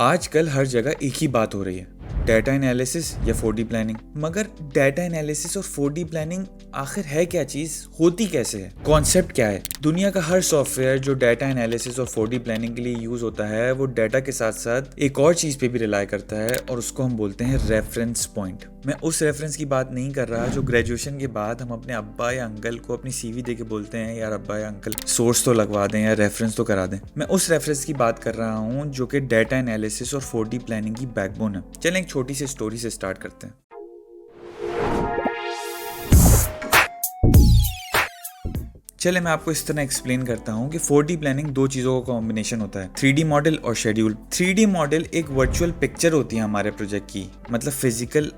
आजकल हर जगह एक ही बात हो रही है, डाटा एनालिसिस या 4D प्लानिंग। मगर डाटा एनालिसिस और 4D प्लानिंग आखिर है क्या चीज़, होती कैसे है, कॉन्सेप्ट क्या है? दुनिया का हर सॉफ्टवेयर जो डाटा एनालिसिस और 4D प्लानिंग के लिए यूज़ होता है वो डाटा के साथ साथ एक और चीज़ पे भी रिलाई करता है और उसको हम बोलते हैं रेफरेंस पॉइंट। मैं उस रेफरेंस की बात नहीं कर रहा जो ग्रेजुएशन के बाद हम अपने अब्बा या अंकल को अपनी CV दे के बोलते हैं यार अब्बा या अंकल सोर्स तो लगवा दें या रेफरेंस तो करा दें। मैं उस रेफरेंस की बात कर रहा हूँ जो कि डाटा एनालिसिस और 4D प्लानिंग की बैकबोन है। चलें एक छोटी सी स्टोरी से स्टार्ट करते हैं। चले मैं आपको इस तरह एक्सप्लेन करता हूँ कि 4D प्लानिंग दो चीज़ों का कॉम्बिनेशन होता है, 3D मॉडल और शेड्यूल। 3D मॉडल एक वर्चुअल पिक्चर होती है हमारे प्रोजेक्ट की, मतलब फिजिकल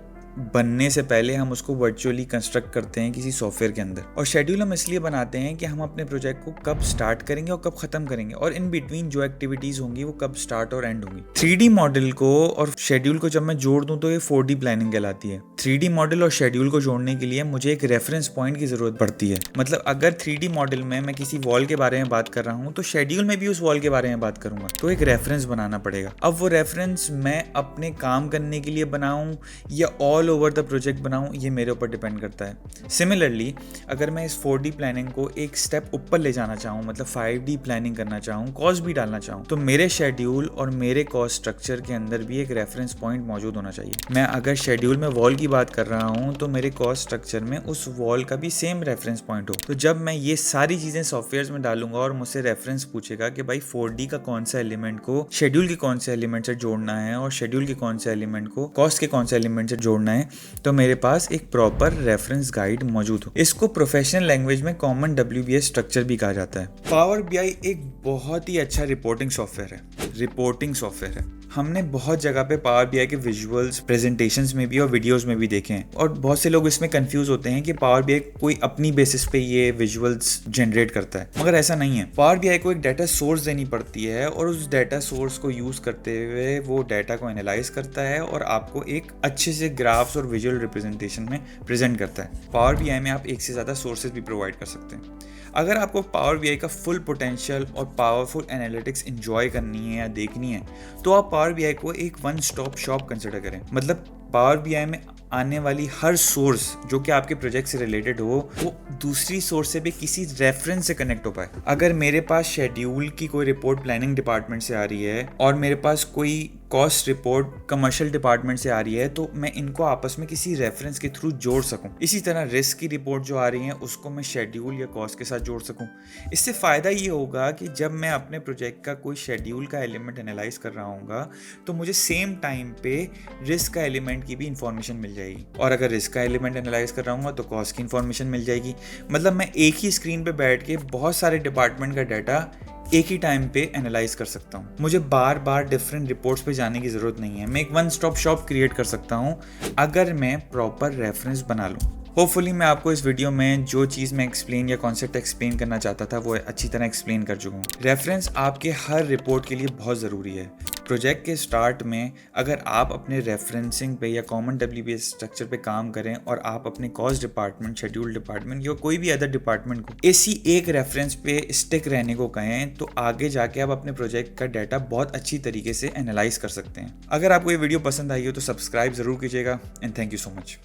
बनने से पहले हम उसको वर्चुअली कंस्ट्रक्ट करते हैं किसी सॉफ्टवेयर के अंदर। और शेड्यूल हम इसलिए बनाते हैं कि हम अपने प्रोजेक्ट को कब स्टार्ट करेंगे और कब खत्म करेंगे और इन बिटवीन जो एक्टिविटीज होंगी वो कब स्टार्ट और एंड होंगी। 3D मॉडल को और शेड्यूल को जब मैं जोड़ दूं तो ये 4D प्लानिंग कहलाती है। 3D मॉडल और शेड्यूल को जोड़ने के लिए मुझे एक रेफरेंस पॉइंट की जरूरत पड़ती है। मतलब अगर 3D मॉडल में मैं किसी वॉल के बारे में बात कर रहा हूँ तो शेड्यूल में भी उस वॉल के बारे में बात करूंगा, तो एक रेफरेंस बनाना पड़ेगा। अब वो रेफरेंस मैं अपने काम करने के लिए बनाऊं या ऑल ओवर द प्रोजेक्ट बनाऊं, ये मेरे ऊपर डिपेंड करता है। सिमिलरली अगर मैं इस 4D प्लानिंग को एक स्टेप ऊपर ले जाना चाहूँ, मतलब 5D प्लानिंग करना चाहूँ, कॉस्ट भी डालना चाहूँ, तो मेरे शेड्यूल और मेरे कॉस्ट स्ट्रक्चर के अंदर भी एक रेफरेंस पॉइंट मौजूद होना चाहिए। मैं अगर शेड्यूल में वॉल की बात कर रहा हूँ तो मेरे कॉस्ट स्ट्रक्चर में उस वॉल का भी सेम रेफरेंस पॉइंट हो। तो जब मैं ये सारी चीजें सॉफ्टवेयर में डालूंगा और मुझसे रेफरेंस पूछेगा कि भाई 4D का कौन सा एलिमेंट को शेड्यूल के कौन से एलिमेंट से जोड़ना है और शेड्यूल के कौन से एलिमेंट को कॉस्ट के कौन से एलिमेंट से जोड़ना है, तो मेरे पास एक प्रॉपर रेफरेंस गाइड मौजूद हो। इसको प्रोफेशनल लैंग्वेज में कॉमन WBS स्ट्रक्चर भी कहा जाता है। पावर BI एक बहुत ही अच्छा रिपोर्टिंग सॉफ्टवेयर है। हमने बहुत जगह पे पावर BI के विजुअल्स प्रेजेंटेशंस में भी और वीडियोस में भी देखे हैं और बहुत से लोग इसमें कंफ्यूज होते हैं कि पावर BI कोई अपनी बेसिस पे ये विजुअल्स जनरेट करता है, मगर ऐसा नहीं है। पावर BI को एक डाटा सोर्स देनी पड़ती है और उस डाटा सोर्स को यूज करते हुए वो डाटा को एनालाइज करता है और आपको एक अच्छे से ग्राफ्स और विजुअल रिप्रेजेंटेशन में प्रेजेंट करता है। पावर BI में आप एक से ज़्यादा सोर्सेज भी प्रोवाइड कर सकते हैं। अगर आपको पावर BI का फुल पोटेंशियल और पावरफुल एनालिटिक्स एंजॉय करनी है या देखनी है तो आप पावर BI को एक वन स्टॉप शॉप कंसिडर करें। मतलब पावर BI में आने वाली हर सोर्स जो कि आपके प्रोजेक्ट से रिलेटेड हो वो दूसरी सोर्स से भी किसी रेफरेंस से कनेक्ट हो पाए। अगर मेरे पास शेड्यूल की कोई रिपोर्ट प्लानिंग डिपार्टमेंट से आ रही है और मेरे पास कोई कॉस्ट रिपोर्ट कमर्शियल डिपार्टमेंट से आ रही है तो मैं इनको आपस में किसी रेफरेंस के थ्रू जोड़ सकूं। इसी तरह रिस्क की रिपोर्ट जो आ रही है उसको मैं शेड्यूल या कॉस्ट के साथ जोड़ सकूं। इससे फ़ायदा ये होगा कि जब मैं अपने प्रोजेक्ट का कोई शेड्यूल का एलिमेंट एनालाइज कर रहा हूँगा तो मुझे सेम टाइम पे रिस्क का एलिमेंट की भी इंफॉर्मेशन मिल जाएगी और अगर रिस्क का एलिमेंट एनालाइज कर रहा हूँ तो कॉस्ट की इंफॉर्मेशन मिल जाएगी। मतलब मैं एक ही स्क्रीन पे बैठ के बहुत सारे डिपार्टमेंट का डाटा एक ही टाइम पे एनालाइज कर सकता हूँ। मुझे बार बार डिफरेंट रिपोर्ट्स पे जाने की ज़रूरत नहीं है। मैं एक वन स्टॉप शॉप क्रिएट कर सकता हूँ अगर मैं प्रॉपर रेफरेंस बना लूँ। होपफुली मैं आपको इस वीडियो में जो चीज़ मैं एक्सप्लेन या कॉन्सेप्ट एक्सप्लेन करना चाहता था वो अच्छी तरह एक्सप्लेन कर चुका हूँ। रेफरेंस आपके हर रिपोर्ट के लिए बहुत ज़रूरी है। प्रोजेक्ट के स्टार्ट में अगर आप अपने रेफरेंसिंग पे या कॉमन WBS स्ट्रक्चर पे काम करें और आप अपने कॉस्ट डिपार्टमेंट, शेड्यूल डिपार्टमेंट या कोई भी अदर डिपार्टमेंट को इसी एक रेफरेंस पे स्टिक रहने को कहें तो आगे जाके आप अपने प्रोजेक्ट का डाटा बहुत अच्छी तरीके से एनालाइज कर सकते हैं। अगर आपको ये वीडियो पसंद आई हो तो सब्सक्राइब ज़रूर कीजिएगा and thank you so much.